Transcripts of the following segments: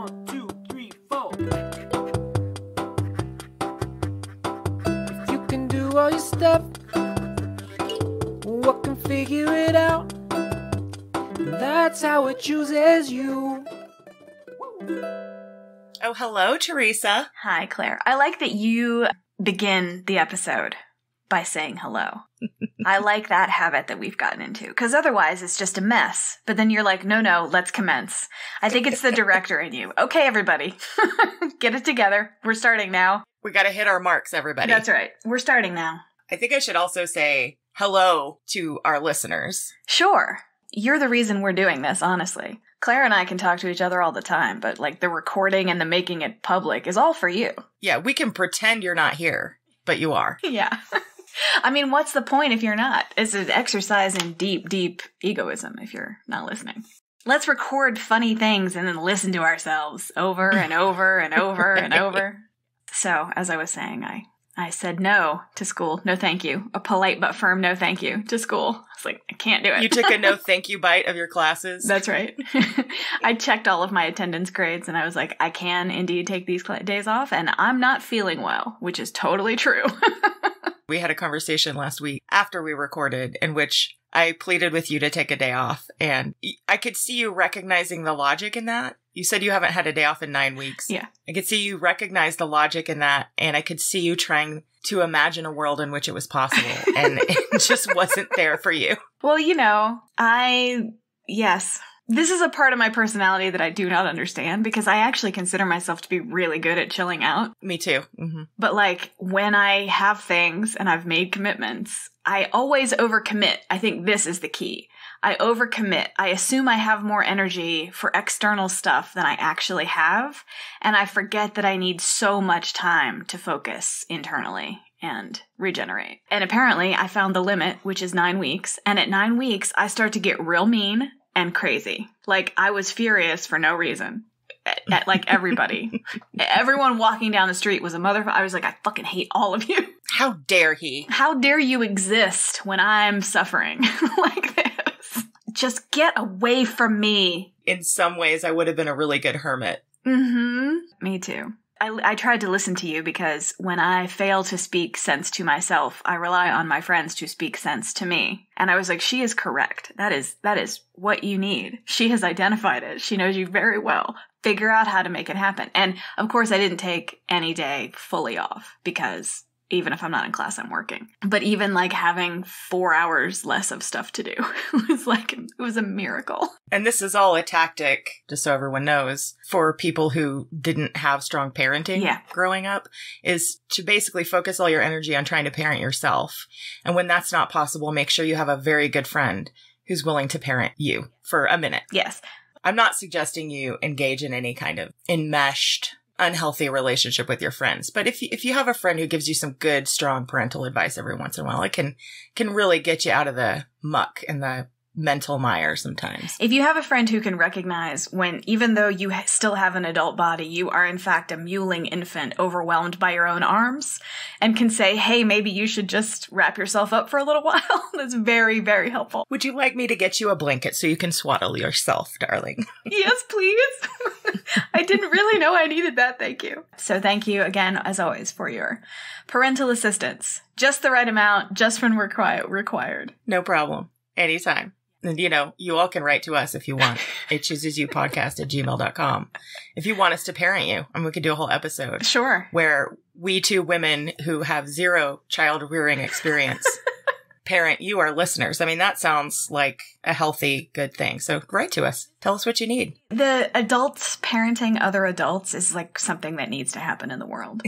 1, 2, 3, 4. If you can do all your stuff, what can figure it out? That's how it chooses you. Oh, hello, Teresa. Hi, Claire. I like that you begin the episode by saying hello. I like that habit that we've gotten into, because otherwise it's just a mess. But then you're like, no, let's commence. I think it's the director in you. Okay, everybody, get it together. We're starting now. We got to hit our marks, everybody. That's right. We're starting now. I think I should also say hello to our listeners. Sure. You're the reason we're doing this, honestly. Claire and I can talk to each other all the time, but like the recording and the making it public is all for you. Yeah, we can pretend you're not here, but you are. Yeah. I mean, what's the point if you're not? It's an exercise in deep, deep egoism if you're not listening. Let's record funny things and then listen to ourselves over and over and over and over. So, as I was saying, I said no to school. No thank you. A polite but firm no thank you to school. I was like, I can't do it. You took a no thank you bite of your classes? That's right. I checked all of my attendance grades and I was like, I can indeed take these days off and I'm not feeling well, which is totally true. We had a conversation last week after we recorded in which I pleaded with you to take a day off. And I could see you recognizing the logic in that. You said you haven't had a day off in 9 weeks. Yeah. I could see you recognize the logic in that. And I could see you trying to imagine a world in which it was possible. And it just wasn't there for you. Well, yes. This is a part of my personality that I do not understand because I actually consider myself to be really good at chilling out. Me too. Mm-hmm. But like when I have things and I've made commitments, I always overcommit. I think this is the key. I overcommit. I assume I have more energy for external stuff than I actually have. And I forget that I need so much time to focus internally and regenerate. And apparently I found the limit, which is 9 weeks. And at 9 weeks, I start to get real mean and crazy. Like, I was furious for no reason. At like, everybody. Everyone walking down the street was a motherfucker. I was like, I fucking hate all of you. How dare he? How dare you exist when I'm suffering like this? Just get away from me. In some ways, I would have been a really good hermit. Mm-hmm. Me too. I tried to listen to you because when I fail to speak sense to myself, I rely on my friends to speak sense to me. And I was like, she is correct. That is what you need. She has identified it. She knows you very well. Figure out how to make it happen. And of course, I didn't take any day fully off because even if I'm not in class, I'm working. But even like having 4 hours less of stuff to do it was a miracle. And this is all a tactic, just so everyone knows, for people who didn't have strong parenting growing up, is to basically focus all your energy on trying to parent yourself. And when that's not possible, make sure you have a very good friend who's willing to parent you for a minute. Yes. I'm not suggesting you engage in any kind of enmeshed, unhealthy relationship with your friends. But if you have a friend who gives you some good, strong parental advice every once in a while, it can really get you out of the muck and the mental mire sometimes. If you have a friend who can recognize when, even though you still have an adult body, you are in fact a mewling infant overwhelmed by your own arms and can say, hey, maybe you should just wrap yourself up for a little while. That's very, very helpful. Would you like me to get you a blanket so you can swaddle yourself, darling? Yes, please. I didn't really know I needed that. Thank you. So thank you again, as always, for your parental assistance. Just the right amount, just when required. No problem. Anytime. And, you all can write to us if you want. itchoosesyou@gmail.com. If you want us to parent you, and we could do a whole episode. Sure. Where we two women who have zero child rearing experience parent you, our listeners. I mean, that sounds like a healthy, good thing. So write to us. Tell us what you need. The adults parenting other adults is like something that needs to happen in the world.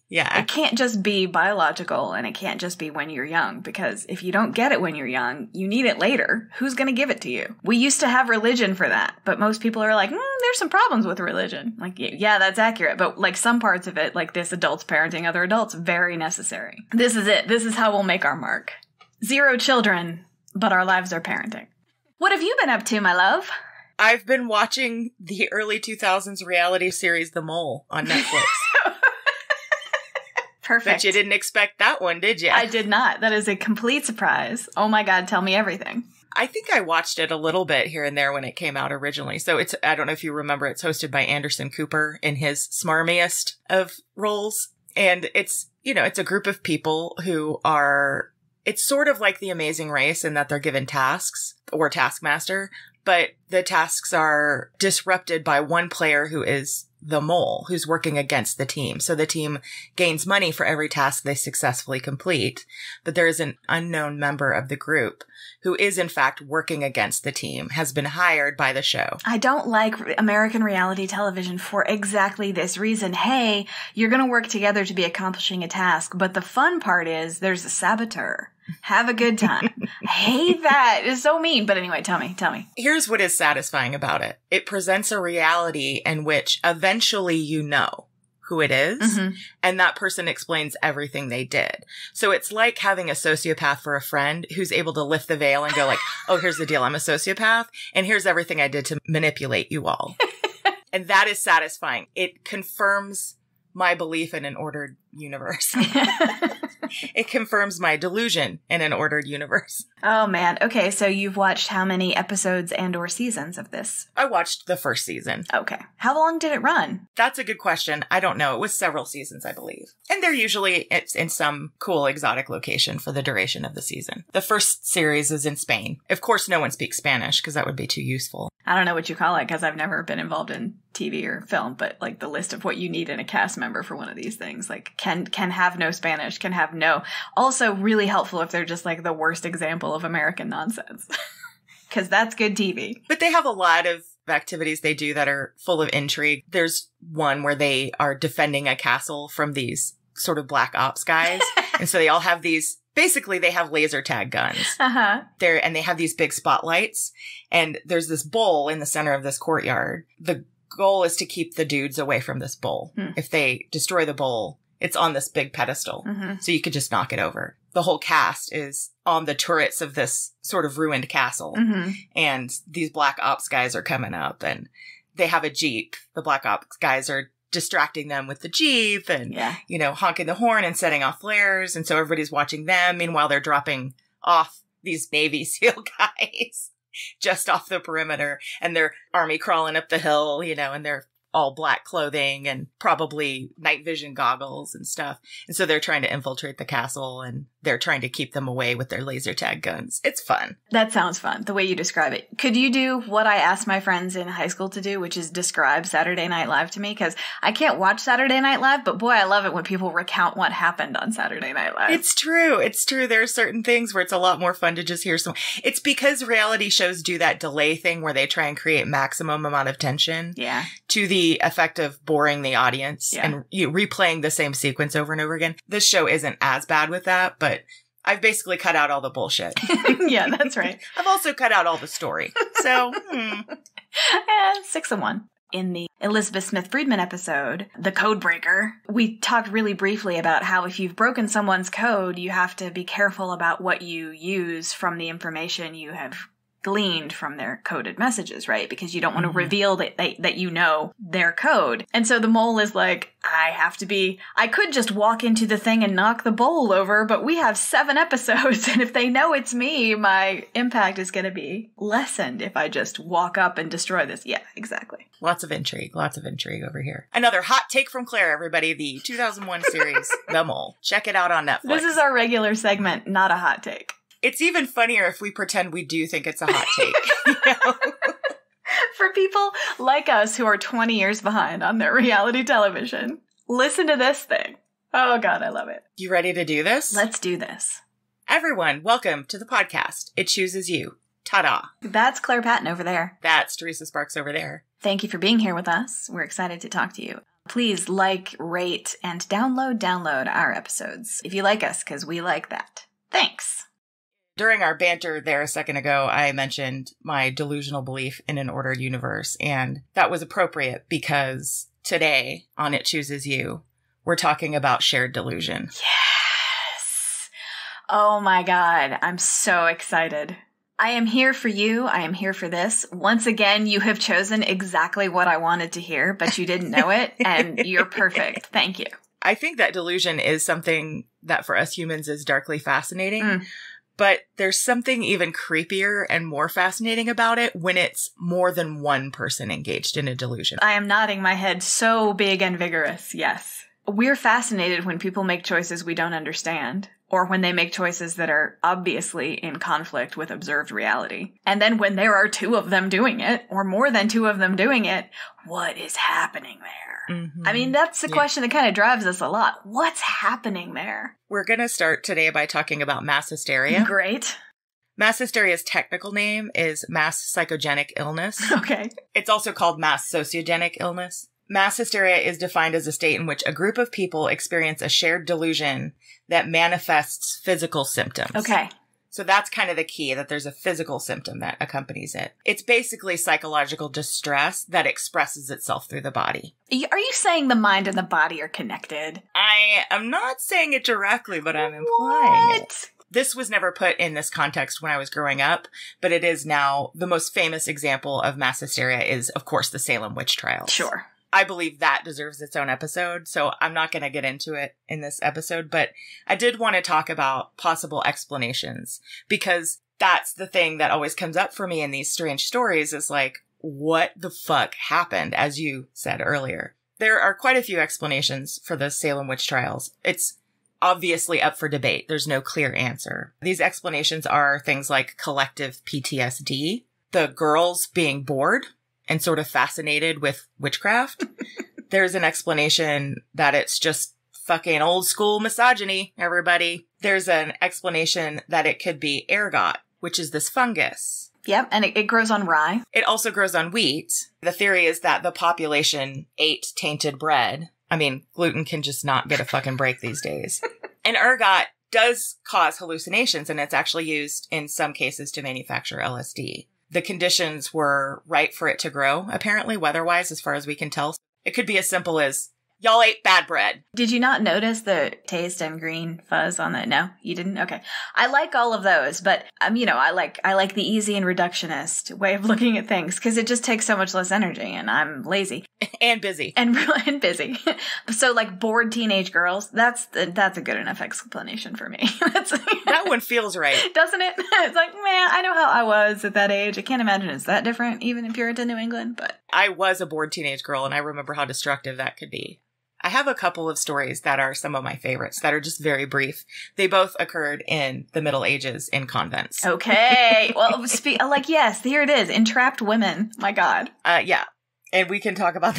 Yeah. It can't just be biological and it can't just be when you're young, because if you don't get it when you're young, you need it later. Who's going to give it to you? We used to have religion for that, but most people are like, there's some problems with religion. Like, yeah, that's accurate. But like some parts of it, like this adults parenting other adults, very necessary. This is it. This is how we'll make our mark. 0 children, but our lives are parenting. What have you been up to, my love? I've been watching the early 2000s reality series The Mole on Netflix. Perfect. Bet you didn't expect that one, did you? I did not. That is a complete surprise. Oh my God, tell me everything. I think I watched it a little bit here and there when it came out originally. So I don't know if you remember, it's hosted by Anderson Cooper in his smarmiest of roles. And it's a group of people who are, it's sort of like The Amazing Race in that they're given tasks or Taskmaster, but the tasks are disrupted by one player who is the mole, who's working against the team. So the team gains money for every task they successfully complete, but there is an unknown member of the group who is in fact working against the team, has been hired by the show. I don't like American reality television for exactly this reason. Hey, you're going to work together to be accomplishing a task, but the fun part is there's a saboteur. Have a good time. I hate that. It's so mean. But anyway, tell me. Here's what is satisfying about it. It presents a reality in which eventually you know who it is, and that person explains everything they did. So it's like having a sociopath for a friend who's able to lift the veil and go like, oh, here's the deal. I'm a sociopath, and here's everything I did to manipulate you all. And that is satisfying. It confirms my belief in an ordered universe. It confirms my delusion in an ordered universe. Oh, man. Okay, so you've watched how many episodes and or seasons of this? I watched the first season. Okay. How long did it run? That's a good question. I don't know. It was several seasons, I believe. And they're usually in some cool exotic location for the duration of the season. The first series is in Spain. Of course, no one speaks Spanish because that would be too useful. I don't know what you call it because I've never been involved in TV or film, but like the list of what you need in a cast member for one of these things, like can have no Spanish, can have no. Also really helpful if they're just like the worst example of American nonsense, because that's good TV. But they have a lot of activities they do that are full of intrigue. There's one where they are defending a castle from these sort of black ops guys. And so they all have these, basically they have laser tag guns. And they have these big spotlights. And there's this bowl in the center of this courtyard. The goal is to keep the dudes away from this bowl. If they destroy the bowl, it's on this big pedestal. So you could just knock it over. The whole cast is on the turrets of this sort of ruined castle. And these black ops guys are coming up and they have a Jeep. The black ops guys are distracting them with the Jeep and, honking the horn and setting off flares. And so everybody's watching them. Meanwhile, they're dropping off these Navy SEAL guys just off the perimeter, and they're army crawling up the hill, and they're all black clothing and probably night vision goggles and stuff. And so they're trying to infiltrate the castle and they're trying to keep them away with their laser tag guns. It's fun. That sounds fun, the way you describe it. Could you do what I asked my friends in high school to do, which is describe Saturday Night Live to me? Because I can't watch Saturday Night Live, but boy, I love it when people recount what happened on Saturday Night Live. It's true. It's true. There are certain things where it's a lot more fun to just hear some. It's because reality shows do that delay thing where they try and create maximum amount of tension. Yeah. To the effect of boring the audience and replaying the same sequence over and over again. This show isn't as bad with that, but I've basically cut out all the bullshit. Yeah, that's right. I've also cut out all the story. So, 6 of 1. In the Elizabeth Smith Friedman episode, The Code Breaker, we talked really briefly about how if you've broken someone's code, you have to be careful about what you use from the information you have gleaned from their coded messages, right? Because you don't want to reveal that you know their code. And so the mole is like, I could just walk into the thing and knock the bowl over, but we have 7 episodes, and if they know it's me, my impact is going to be lessened if I just walk up and destroy this. Yeah, exactly. Lots of intrigue over here. Another hot take from Claire, everybody, the 2001 series, The Mole. Check it out on Netflix. This is our regular segment, not a hot take. It's even funnier if we pretend we do think it's a hot take. For people like us who are 20 years behind on their reality television, listen to this thing. Oh, God, I love it. You ready to do this? Let's do this. Everyone, welcome to the podcast. It chooses you. Ta-da. That's Claire Patton over there. That's Teresa Sparks over there. Thank you for being here with us. We're excited to talk to you. Please like, rate, and download our episodes if you like us, because we like that. Thanks. During our banter there a second ago, I mentioned my delusional belief in an ordered universe, and that was appropriate because today on It Chooses You, we're talking about shared delusion. Yes! Oh my God, I'm so excited. I am here for you. I am here for this. Once again, you have chosen exactly what I wanted to hear, but you didn't know it, and you're perfect. Thank you. I think that delusion is something that for us humans is darkly fascinating. But there's something even creepier and more fascinating about it when it's more than one person engaged in a delusion. I am nodding my head so big and vigorous, yes. We're fascinated when people make choices we don't understand, or when they make choices that are obviously in conflict with observed reality. And then when there are two of them doing it, or more than two of them doing it, what is happening there? Mm-hmm. I mean, that's the question that kind of drives us a lot. What's happening there? We're going to start today by talking about mass hysteria. Great. Mass hysteria's technical name is mass psychogenic illness. Okay. It's also called mass sociogenic illness. Mass hysteria is defined as a state in which a group of people experience a shared delusion that manifests physical symptoms. Okay. So that's kind of the key, that there's a physical symptom that accompanies it. It's basically psychological distress that expresses itself through the body. Are you saying the mind and the body are connected? I am not saying it directly, but I'm implying it. This was never put in this context when I was growing up, but it is now. The most famous example of mass hysteria is, of course, the Salem witch trials. Sure. I believe that deserves its own episode, so I'm not going to get into it in this episode, but I did want to talk about possible explanations, because that's the thing that always comes up for me in these strange stories is like, what the fuck happened, as you said earlier. There are quite a few explanations for the Salem witch trials. It's obviously up for debate. There's no clear answer. These explanations are things like collective PTSD, the girls being bored and sort of fascinated with witchcraft. There's an explanation that it's just fucking old school misogyny, everybody. There's an explanation that it could be ergot, which is this fungus. Yep, and it grows on rye. It also grows on wheat. The theory is that the population ate tainted bread. I mean, gluten can just not get a fucking break these days. And ergot does cause hallucinations, and it's actually used in some cases to manufacture LSD. The conditions were right for it to grow, apparently, weather-wise, as far as we can tell. It could be as simple as, y'all ate bad bread. Did you not notice the taste and green fuzz on that? No, you didn't? Okay. I like all of those, but, I like the easy and reductionist way of looking at things, because it just takes so much less energy, and I'm lazy. And busy. And busy. So, like, bored teenage girls, that's a good enough explanation for me. That one feels right. Doesn't it? It's like, man, I know how I was at that age. I can't imagine it's that different, even in Puritan New England, but... I was a bored teenage girl, and I remember how destructive that could be. I have a couple of stories that are some of my favorites that are just very brief. They both occurred in the Middle Ages in convents. Okay. Well, yes, here it is. Entrapped women. My God. Yeah. And we can talk about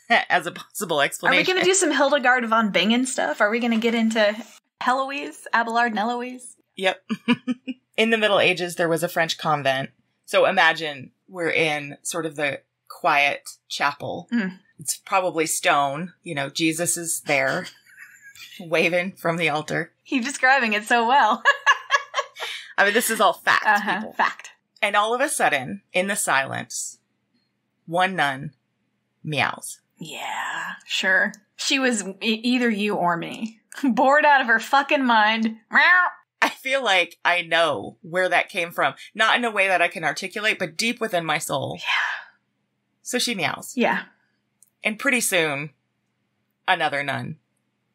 that as a possible explanation. Are we going to do some Hildegard von Bingen stuff? Are we going to get into Heloise, Abelard and Eloise? Yep. In the Middle Ages, there was a French convent. So imagine we're in sort of the quiet chapel. Mm. It's probably stone. Jesus is there, waving from the altar. You're describing it so well. I mean, this is all fact, people. Fact. And all of a sudden, in the silence, one nun meows. Yeah, sure. She was either you or me. Bored out of her fucking mind. Meow. I feel like I know where that came from. Not in a way that I can articulate, but deep within my soul. Yeah. So she meows. Yeah. And pretty soon, another nun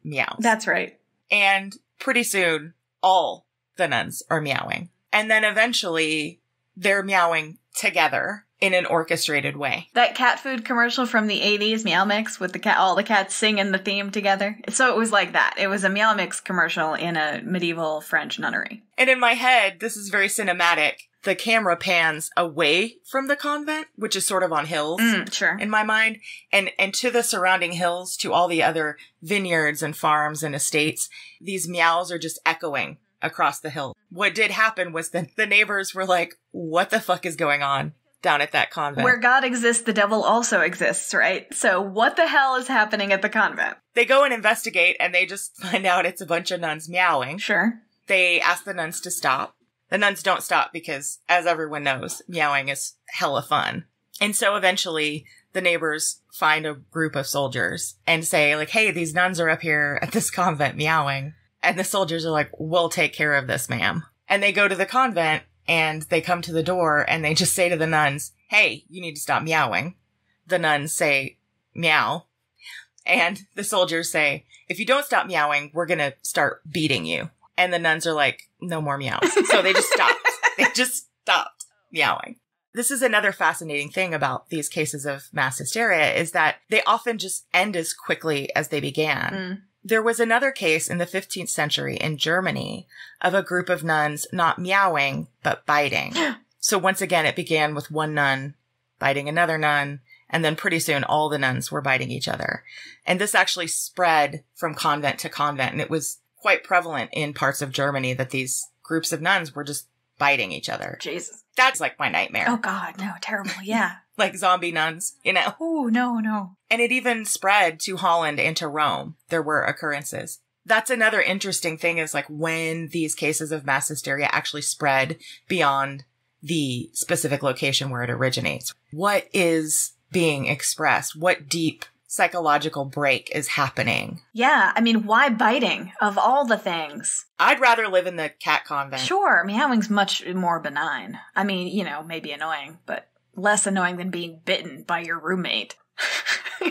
meows. That's right. And pretty soon, all the nuns are meowing. And then eventually, they're meowing together in an orchestrated way. That cat food commercial from the 80s, Meow Mix, with all the cats singing the theme together. So it was like that. It was a Meow Mix commercial in a medieval French nunnery. And in my head, this is very cinematic. The camera pans away from the convent, which is sort of on hills sure. in my mind, and to the surrounding hills, to all the other vineyards and farms and estates. These meows are just echoing across the hill. What did happen was that the neighbors were like, what the fuck is going on down at that convent? Where God exists, the devil also exists, right? So what the hell is happening at the convent? They go and investigate, and they just find out it's a bunch of nuns meowing. Sure. They ask the nuns to stop. The nuns don't stop because, as everyone knows, meowing is hella fun. And so eventually, the neighbors find a group of soldiers and say, like, hey, these nuns are up here at this convent meowing. And the soldiers are like, we'll take care of this, ma'am. And they go to the convent, and they come to the door, and they just say to the nuns, hey, you need to stop meowing. The nuns say, meow. And the soldiers say, if you don't stop meowing, we're going to start beating you. And the nuns are like, no more meows. So they just stopped. They just stopped meowing. This is another fascinating thing about these cases of mass hysteria is that they often just end as quickly as they began. There was another case in the 15th century in Germany of a group of nuns not meowing, but biting. So once again, it began with one nun biting another nun, and then pretty soon all the nuns were biting each other. And this actually spread from convent to convent, and it was quite prevalent in parts of Germany that these groups of nuns were just biting each other. Jesus. That's like my nightmare. Oh, God, no, terrible, yeah. Like zombie nuns, you know? Oh, no. And it even spread to Holland and to Rome. There were occurrences. That's another interesting thing is like when these cases of mass hysteria actually spread beyond the specific location where it originates. What is being expressed? What deep psychological break is happening? Yeah, I mean, why biting of all the things? I'd rather live in the cat convent. Sure, meowing's much more benign. I mean, you know, maybe annoying, but less annoying than being bitten by your roommate.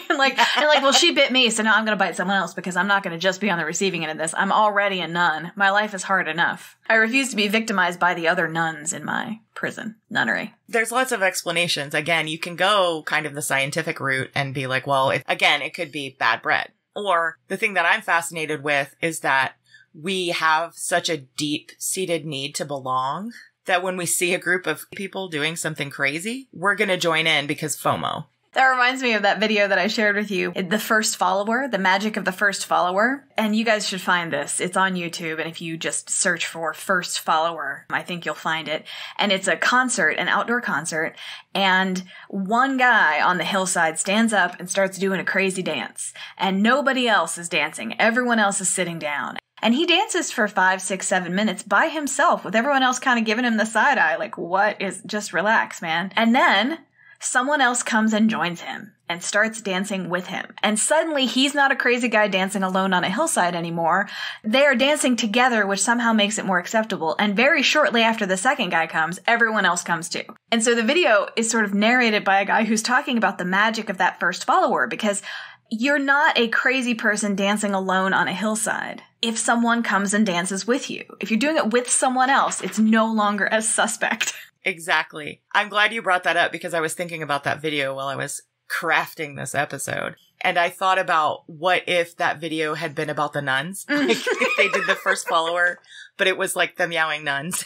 like, well, she bit me, so now I'm going to bite someone else because I'm not going to just be on the receiving end of this. I'm already a nun. My life is hard enough. I refuse to be victimized by the other nuns in my prison nunnery. There's lots of explanations. Again, you can go kind of the scientific route and be like, well, it could be bad bread. Or the thing that I'm fascinated with is that we have such a deep-seated need to belong that when we see a group of people doing something crazy, we're going to join in because FOMO. That reminds me of that video that I shared with you, The First Follower, the magic of the first follower. And you guys should find this. It's on YouTube. And if you just search for First Follower, I think you'll find it. And it's a concert, an outdoor concert. And one guy on the hillside stands up and starts doing a crazy dance. And nobody else is dancing. Everyone else is sitting down. And he dances for 5, 6, 7 minutes by himself with everyone else kind of giving him the side eye. Like, what is, just relax, man. And then someone else comes and joins him and starts dancing with him. And suddenly he's not a crazy guy dancing alone on a hillside anymore. They are dancing together, which somehow makes it more acceptable. And very shortly after the second guy comes, everyone else comes too. And so the video is sort of narrated by a guy who's talking about the magic of that first follower, because you're not a crazy person dancing alone on a hillside if someone comes and dances with you. If you're doing it with someone else, it's no longer as suspect. Exactly. I'm glad you brought that up because I was thinking about that video while I was crafting this episode. And I thought about what if that video had been about the nuns? Like if they did the first follower, but it was like the meowing nuns.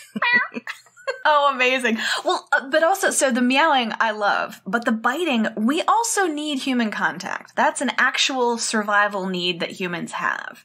Oh, amazing. Well, but also, so the meowing I love, but the biting, we also need human contact. That's an actual survival need that humans have.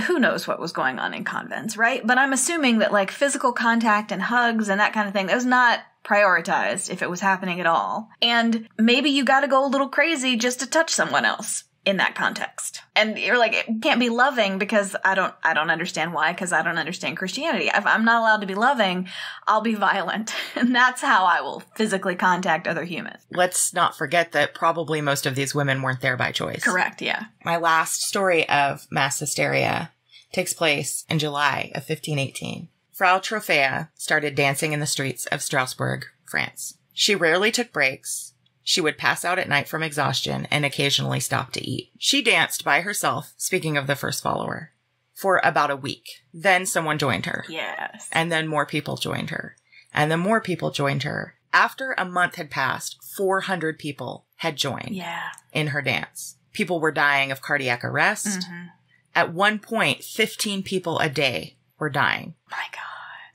Who knows what was going on in convents, right? But I'm assuming that like physical contact and hugs and that kind of thing, that was not prioritized if it was happening at all. And maybe you gotta go a little crazy just to touch someone else in that context. And you're like, it can't be loving because I don't understand why, because I don't understand Christianity. If I'm not allowed to be loving, I'll be violent. And that's how I will physically contact other humans. Let's not forget that probably most of these women weren't there by choice. Correct, yeah. My last story of mass hysteria takes place in July of 1518. Frau Trophea started dancing in the streets of Strasbourg, France. She rarely took breaks. She would pass out at night from exhaustion and occasionally stop to eat. She danced by herself, speaking of the first follower, for about a week. Then someone joined her. Yes. And then more people joined her. And then more people joined her. After a month had passed, 400 people had joined in her dance. People were dying of cardiac arrest. Mm-hmm. At one point, 15 people a day were dying. My God.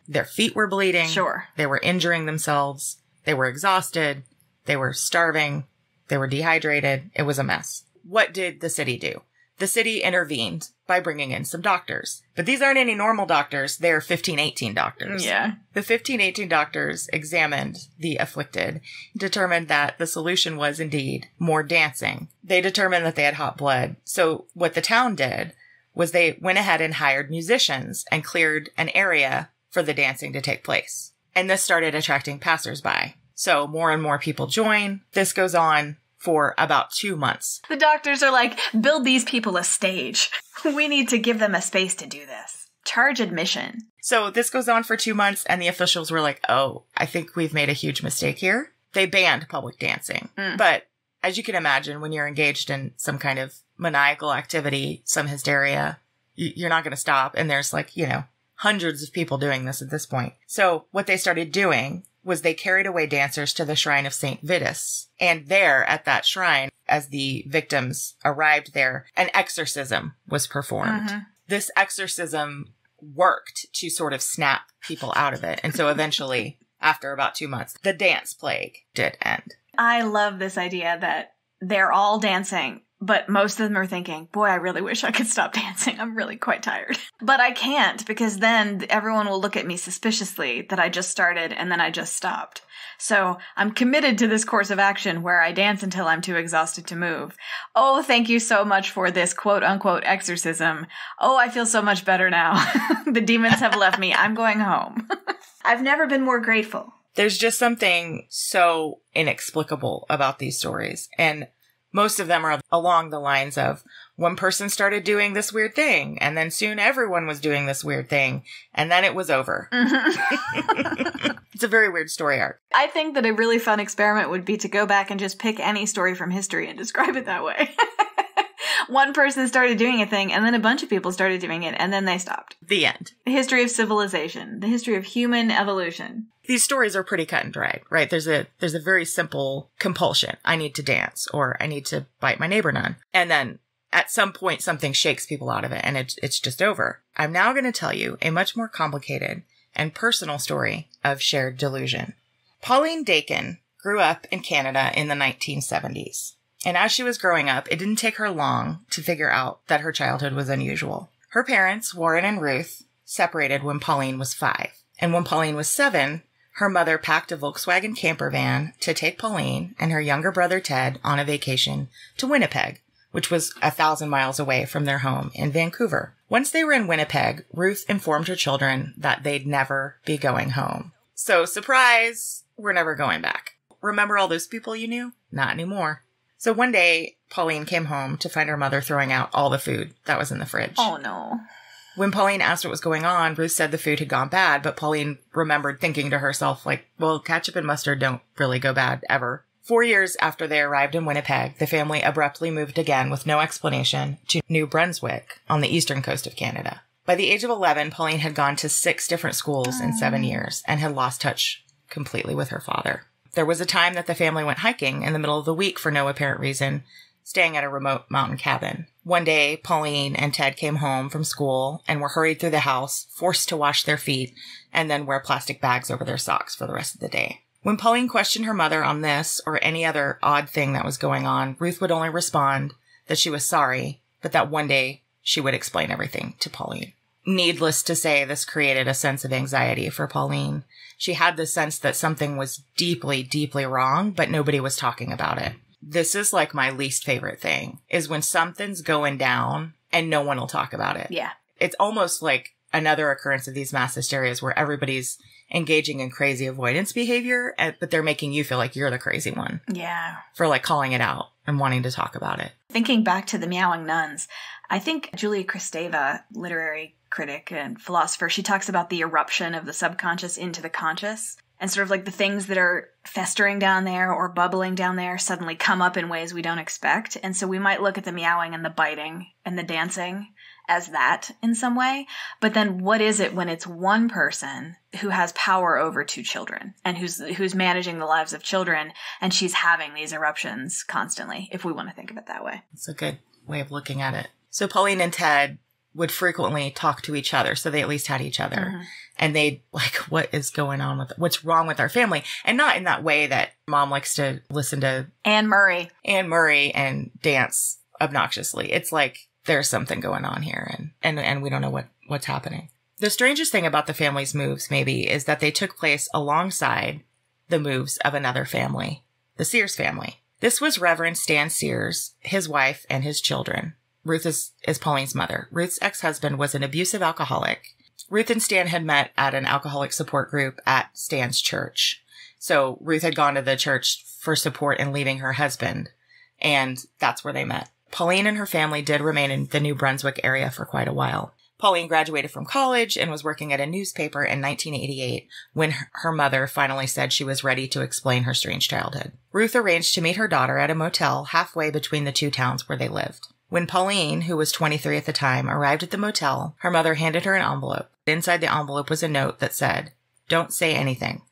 Their feet were bleeding. Sure. They were injuring themselves. They were exhausted. They were starving. They were dehydrated. It was a mess. What did the city do? The city intervened by bringing in some doctors. But these aren't any normal doctors. They're 1518 doctors. Yeah. The 1518 doctors examined the afflicted, determined that the solution was indeed more dancing. They determined that they had hot blood. So what the town did was they went ahead and hired musicians and cleared an area for the dancing to take place. And this started attracting passersby. So more and more people join. This goes on for about 2 months. The doctors are like, build these people a stage. We need to give them a space to do this. Charge admission. So this goes on for 2 months, and the officials were like, oh, I think we've made a huge mistake here. They banned public dancing. But as you can imagine, when you're engaged in some kind of maniacal activity, some hysteria, you're not going to stop. And there's like, hundreds of people doing this at this point. So what they started doing was they carried away dancers to the shrine of St. Vitus. And there at that shrine, as the victims arrived there, an exorcism was performed. Mm-hmm. This exorcism worked to sort of snap people out of it. And so eventually, after about 2 months, the dance plague did end. I love this idea that they're all dancing, but most of them are thinking, boy, I really wish I could stop dancing. I'm really quite tired. But I can't, because then everyone will look at me suspiciously that I just started and then I just stopped. So I'm committed to this course of action where I dance until I'm too exhausted to move. Oh, thank you so much for this quote unquote exorcism. Oh, I feel so much better now. The demons have left me. I'm going home. I've never been more grateful. There's just something so inexplicable about these stories. And most of them are along the lines of one person started doing this weird thing, and then soon everyone was doing this weird thing, and then it was over. Mm-hmm. It's a very weird story arc. I think that a really fun experiment would be to go back and just pick any story from history and describe it that way. One person started doing a thing, and then a bunch of people started doing it, and then they stopped. The end. The history of civilization. The history of human evolution. These stories are pretty cut and dried, right? There's a very simple compulsion. I need to dance, or I need to bite my neighbor none. And then at some point, something shakes people out of it, and it's just over. I'm now going to tell you a much more complicated and personal story of shared delusion. Pauline Dakin grew up in Canada in the 1970s. And as she was growing up, it didn't take her long to figure out that her childhood was unusual. Her parents, Warren and Ruth, separated when Pauline was 5. And when Pauline was 7, her mother packed a Volkswagen camper van to take Pauline and her younger brother Ted on a vacation to Winnipeg, which was 1,000 miles away from their home in Vancouver. Once they were in Winnipeg, Ruth informed her children that they'd never be going home. So, surprise, we're never going back. Remember all those people you knew? Not anymore. So one day, Pauline came home to find her mother throwing out all the food that was in the fridge. Oh, no. When Pauline asked what was going on, Ruth said the food had gone bad, but Pauline remembered thinking to herself, like, well, ketchup and mustard don't really go bad ever. 4 years after they arrived in Winnipeg, the family abruptly moved again with no explanation to New Brunswick on the eastern coast of Canada. By the age of 11, Pauline had gone to 6 different schools in 7 years and had lost touch completely with her father. There was a time that the family went hiking in the middle of the week for no apparent reason, staying at a remote mountain cabin. One day, Pauline and Ted came home from school and were hurried through the house, forced to wash their feet, and then wear plastic bags over their socks for the rest of the day. When Pauline questioned her mother on this or any other odd thing that was going on, Ruth would only respond that she was sorry, but that one day she would explain everything to Pauline. Needless to say, this created a sense of anxiety for Pauline. She had the sense that something was deeply, deeply wrong, but nobody was talking about it. This is like my least favorite thing, is when something's going down and no one will talk about it. Yeah. It's almost like another occurrence of these mass hysterias where everybody's engaging in crazy avoidance behavior, but they're making you feel like you're the crazy one. Yeah. For like calling it out and wanting to talk about it. Thinking back to the meowing nuns, I think Julia Kristeva, literary critic and philosopher, she talks about the eruption of the subconscious into the conscious, and sort of like the things that are festering down there or bubbling down there suddenly come up in ways we don't expect. And so we might look at the meowing and the biting and the dancing as that in some way. But then what is it when it's one person who has power over 2 children and who's managing the lives of children, and she's having these eruptions constantly, if we want to think of it that way? It's a good way of looking at it. So Pauline and Ted would frequently talk to each other. So they at least had each other. Mm-hmm. And they'd like, what is going on with, what's wrong with our family? And not in that way that mom likes to listen to Anne Murray and dance obnoxiously. It's like, there's something going on here and we don't know what's happening. The strangest thing about the family's moves maybe is that they took place alongside the moves of another family, the Sears family. This was Reverend Stan Sears, his wife, and his children. Ruth is Pauline's mother. Ruth's ex-husband was an abusive alcoholic. Ruth and Stan had met at an alcoholic support group at Stan's church. So Ruth had gone to the church for support in leaving her husband, and that's where they met. Pauline and her family did remain in the New Brunswick area for quite a while. Pauline graduated from college and was working at a newspaper in 1988 when her mother finally said she was ready to explain her strange childhood. Ruth arranged to meet her daughter at a motel halfway between the 2 towns where they lived. When Pauline, who was 23 at the time, arrived at the motel, her mother handed her an envelope. Inside the envelope was a note that said, "Don't say anything.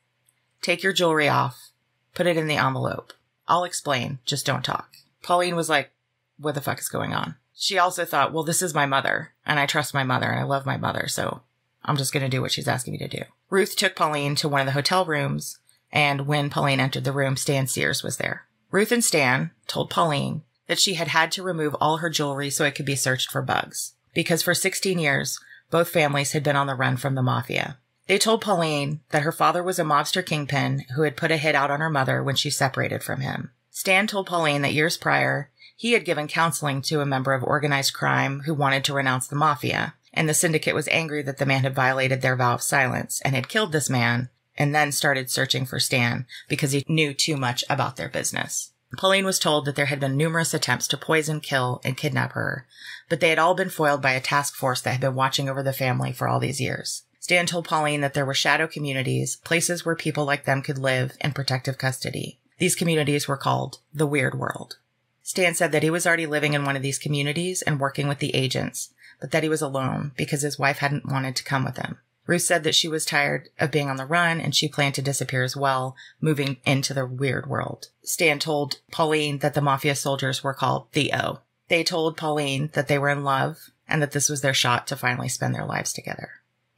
Take your jewelry off. Put it in the envelope. I'll explain. Just don't talk." Pauline was like, what the fuck is going on? She also thought, well, this is my mother, and I trust my mother, and I love my mother, so I'm just going to do what she's asking me to do. Ruth took Pauline to one of the hotel rooms, and when Pauline entered the room, Stan Sears was there. Ruth and Stan told Pauline that she had to remove all her jewelry so it could be searched for bugs, because for 16 years, both families had been on the run from the mafia. They told Pauline that her father was a mobster kingpin who had put a hit out on her mother when she separated from him. Stan told Pauline that years prior, he had given counseling to a member of organized crime who wanted to renounce the mafia, and the syndicate was angry that the man had violated their vow of silence and had killed this man, and then started searching for Stan because he knew too much about their business. Pauline was told that there had been numerous attempts to poison, kill, and kidnap her, but they had all been foiled by a task force that had been watching over the family for all these years. Stan told Pauline that there were shadow communities, places where people like them could live in protective custody. These communities were called the Weird World. Stan said that he was already living in one of these communities and working with the agents, but that he was alone because his wife hadn't wanted to come with him. Ruth said that she was tired of being on the run and she planned to disappear as well, moving into the Weird World. Stan told Pauline that the mafia soldiers were called Theo. They told Pauline that they were in love and that this was their shot to finally spend their lives together.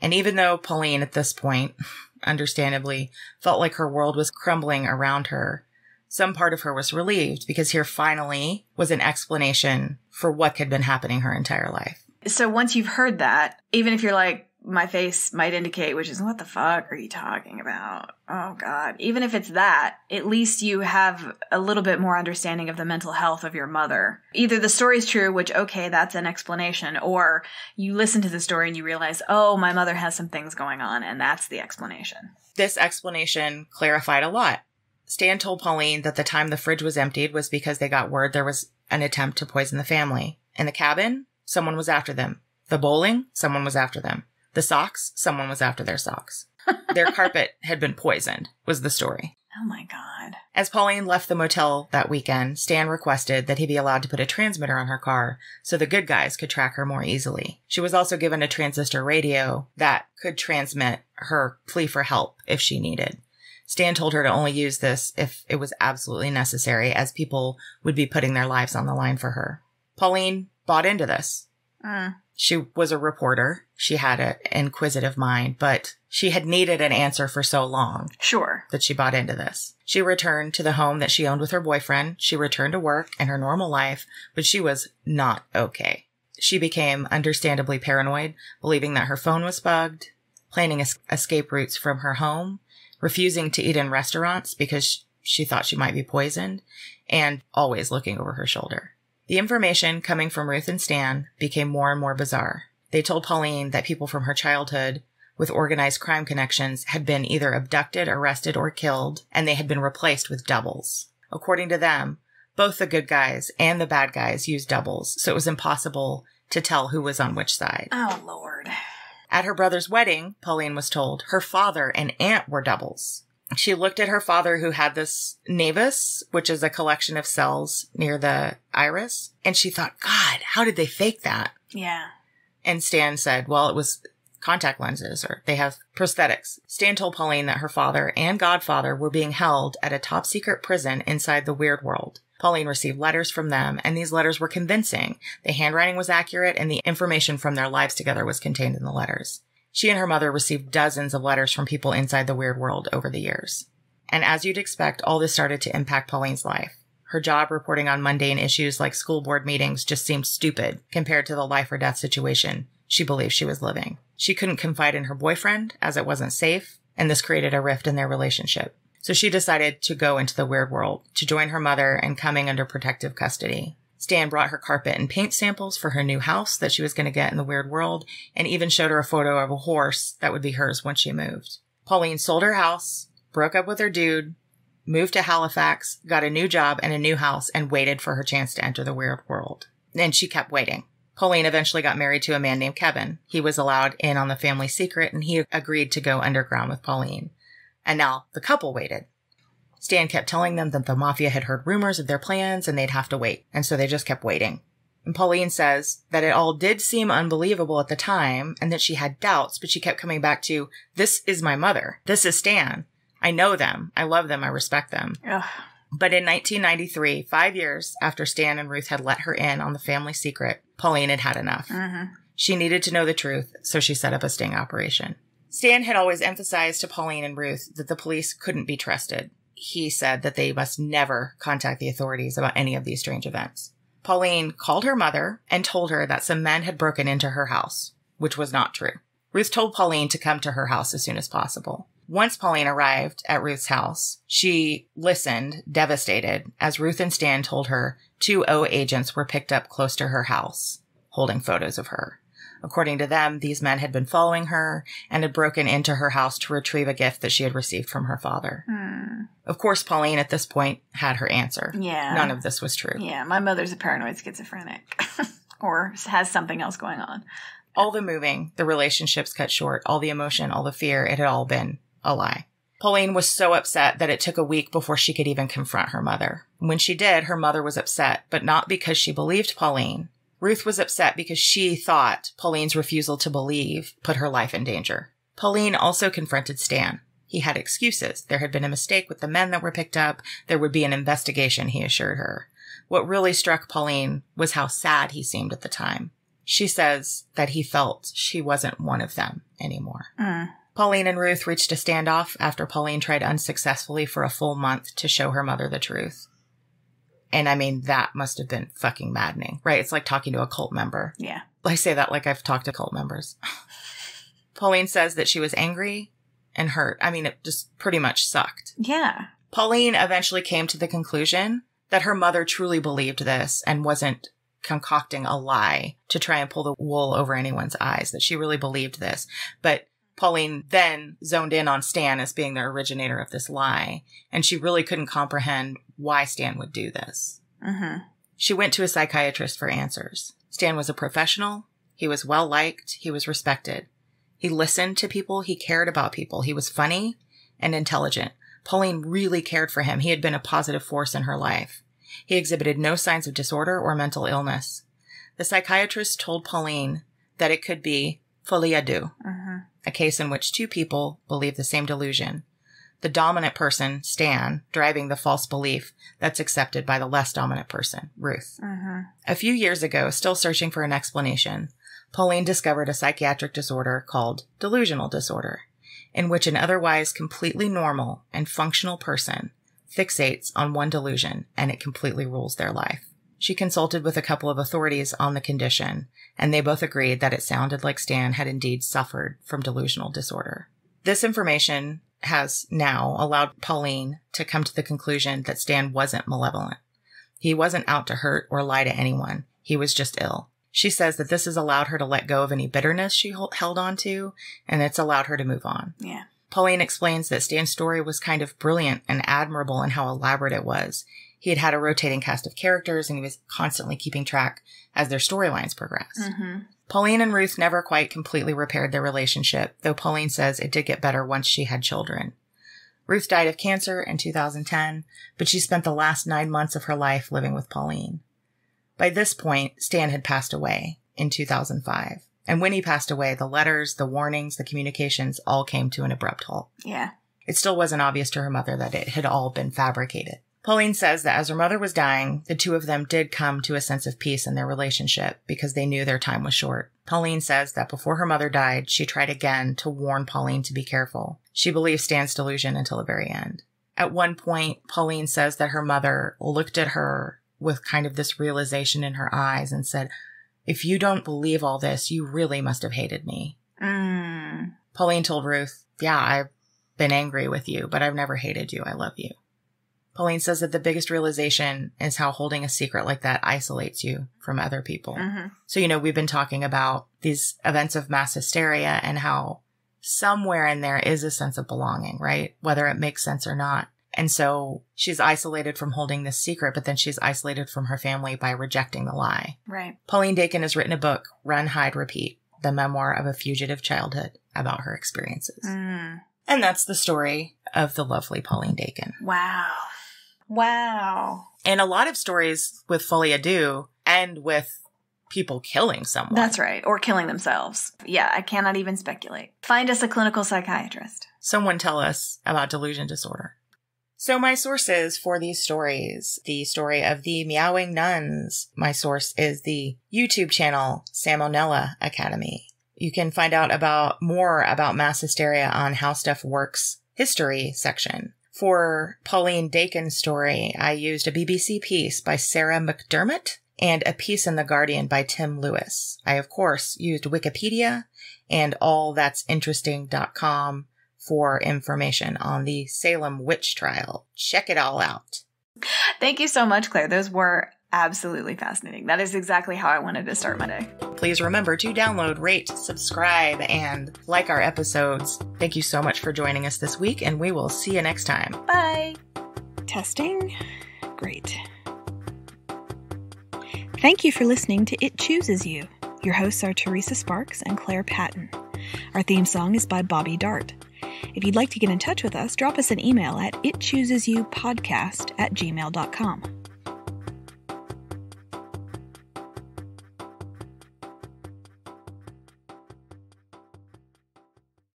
And even though Pauline at this point, understandably, felt like her world was crumbling around her, some part of her was relieved because here finally was an explanation for what had been happening her entire life. So once you've heard that, even if you're like, my face might indicate, which is, what the fuck are you talking about? Oh, God. Even if it's that, at least you have a little bit more understanding of the mental health of your mother. Either the story's true, which, okay, that's an explanation, or you listen to the story and you realize, oh, my mother has some things going on, and that's the explanation. This explanation clarified a lot. Stan told Pauline that the time the fridge was emptied was because they got word there was an attempt to poison the family. In the cabin, someone was after them. The bowling, someone was after them. The socks, someone was after their socks. Their carpet had been poisoned, was the story. Oh my God. As Pauline left the motel that weekend, Stan requested that he be allowed to put a transmitter on her car so the good guys could track her more easily. She was also given a transistor radio that could transmit her plea for help if she needed. Stan told her to only use this if it was absolutely necessary, as people would be putting their lives on the line for her. Pauline bought into this. She was a reporter. She had an inquisitive mind, but she had needed an answer for so long. Sure. That she bought into this. She returned to the home that she owned with her boyfriend. She returned to work and her normal life, but she was not okay. She became understandably paranoid, believing that her phone was bugged, planning escape routes from her home, refusing to eat in restaurants because she thought she might be poisoned, and always looking over her shoulder. The information coming from Ruth and Stan became more and more bizarre. They told Pauline that people from her childhood with organized crime connections had been either abducted, arrested, or killed, and they had been replaced with doubles. According to them, both the good guys and the bad guys used doubles, so it was impossible to tell who was on which side. Oh, Lord. At her brother's wedding, Pauline was told, her father and aunt were doubles. She looked at her father, who had this nevus, which is a collection of cells near the iris, and she thought, God, how did they fake that? Yeah. And Stan said, well, it was contact lenses, or they have prosthetics. Stan told Pauline that her father and godfather were being held at a top-secret prison inside the Weird World. Pauline received letters from them, and these letters were convincing. The handwriting was accurate, and the information from their lives together was contained in the letters. She and her mother received dozens of letters from people inside the Weird World over the years. And as you'd expect, all this started to impact Pauline's life. Her job reporting on mundane issues like school board meetings just seemed stupid compared to the life or death situation she believed she was living. She couldn't confide in her boyfriend, as it wasn't safe, and this created a rift in their relationship. So she decided to go into the Weird World to join her mother and coming under protective custody. Stan brought her carpet and paint samples for her new house that she was going to get in the Weird World, and even showed her a photo of a horse that would be hers when she moved. Pauline sold her house, broke up with her dude, moved to Halifax, got a new job and a new house, and waited for her chance to enter the Weird World. And she kept waiting. Pauline eventually got married to a man named Kevin. He was allowed in on the family secret, and he agreed to go underground with Pauline. And now the couple waited. Stan kept telling them that the mafia had heard rumors of their plans and they'd have to wait. And so they just kept waiting. And Pauline says that it all did seem unbelievable at the time and that she had doubts, but she kept coming back to, this is my mother. This is Stan. I know them. I love them. I respect them. Ugh. But in 1993, 5 years after Stan and Ruth had let her in on the family secret, Pauline had had enough. Mm-hmm. She needed to know the truth, so she set up a sting operation. Stan had always emphasized to Pauline and Ruth that the police couldn't be trusted. He said that they must never contact the authorities about any of these strange events. Pauline called her mother and told her that some men had broken into her house, which was not true. Ruth told Pauline to come to her house as soon as possible. Once Pauline arrived at Ruth's house, she listened, devastated, as Ruth and Stan told her 2 O agents were picked up close to her house, holding photos of her. According to them, these men had been following her and had broken into her house to retrieve a gift that she had received from her father. Of course, Pauline at this point had her answer. Yeah. None of this was true. Yeah, my mother's a paranoid schizophrenic or has something else going on. All the moving, the relationships cut short, all the emotion, all the fear, it had all been a lie. Pauline was so upset that it took a week before she could even confront her mother. When she did, her mother was upset, but not because she believed Pauline. Ruth was upset because she thought Pauline's refusal to believe put her life in danger. Pauline also confronted Stan. He had excuses. There had been a mistake with the men that were picked up. There would be an investigation, he assured her. What really struck Pauline was how sad he seemed at the time. She says that he felt she wasn't one of them anymore. Pauline and Ruth reached a standoff after Pauline tried unsuccessfully for a full month to show her mother the truth. And I mean, that must have been fucking maddening, right? It's like talking to a cult member. Yeah. I say that like I've talked to cult members. Pauline says that she was angry and hurt. I mean, it just pretty much sucked. Yeah. Pauline eventually came to the conclusion that her mother truly believed this and wasn't concocting a lie to try and pull the wool over anyone's eyes, that she really believed this. But Pauline then zoned in on Stan as being the originator of this lie, and she really couldn't comprehend why Stan would do this. She went to a psychiatrist for answers. Stan was a professional. He was well-liked. He was respected. He listened to people. He cared about people. He was funny and intelligent. Pauline really cared for him. He had been a positive force in her life. He exhibited no signs of disorder or mental illness. The psychiatrist told Pauline that it could be folie à deux, a case in which 2 people believe the same delusion. The dominant person, Stan, driving the false belief that's accepted by the less dominant person, Ruth. A few years ago, still searching for an explanation, Pauline discovered a psychiatric disorder called delusional disorder, in which an otherwise completely normal and functional person fixates on one delusion and it completely rules their life. She consulted with a couple of authorities on the condition, and they both agreed that it sounded like Stan had indeed suffered from delusional disorder. This information has now allowed Pauline to come to the conclusion that Stan wasn't malevolent. He wasn't out to hurt or lie to anyone. He was just ill. She says that this has allowed her to let go of any bitterness she held on to, and it's allowed her to move on. Yeah. Pauline explains that Stan's story was kind of brilliant and admirable in how elaborate it was. He had had a rotating cast of characters, and he was constantly keeping track as their storylines progressed. Pauline and Ruth never quite completely repaired their relationship, though Pauline says it did get better once she had children. Ruth died of cancer in 2010, but she spent the last 9 months of her life living with Pauline. By this point, Stan had passed away in 2005. And when he passed away, the letters, the warnings, the communications all came to an abrupt halt. Yeah. It still wasn't obvious to her mother that it had all been fabricated. Pauline says that as her mother was dying, the 2 of them did come to a sense of peace in their relationship because they knew their time was short. Pauline says that before her mother died, she tried again to warn Pauline to be careful. She believed Stan's delusion until the very end. At one point, Pauline says that her mother looked at her with kind of this realization in her eyes and said, "If you don't believe all this, you really must have hated me." Pauline told Ruth, "Yeah, I've been angry with you, but I've never hated you. I love you." Pauline says that the biggest realization is how holding a secret like that isolates you from other people. So, we've been talking about these events of mass hysteria and how somewhere in there is a sense of belonging, right? Whether it makes sense or not. And so she's isolated from holding this secret, but then she's isolated from her family by rejecting the lie. Right. Pauline Dakin has written a book, Run, Hide, Repeat, the memoir of a fugitive childhood, about her experiences. And that's the story of the lovely Pauline Dakin. Wow. And a lot of stories with folie à deux end with people killing someone. That's right. Or killing themselves. Yeah, I cannot even speculate. Find us a clinical psychiatrist. Someone tell us about delusion disorder. So my sources for these stories, the story of the meowing nuns. My source is the YouTube channel Salmonella Academy. You can find out more about mass hysteria on How Stuff Works history section. For Pauline Dakin's story, I used a BBC piece by Sarah McDermott and a piece in The Guardian by Tim Lewis. I, of course, used Wikipedia and allthat'sinteresting.com for information on the Salem witch trial. Check it all out. Thank you so much, Claire. Those were absolutely fascinating. That is exactly how I wanted to start my day. Please remember to download, rate, subscribe, and like our episodes. Thank you so much for joining us this week, and we will see you next time. Bye. Testing. Great. Thank you for listening to It Chooses You. Your hosts are Teresa Sparks and Claire Patton. Our theme song is by Bobby Dart. If you'd like to get in touch with us, drop us an email at itchoosesyoupodcast@gmail.com.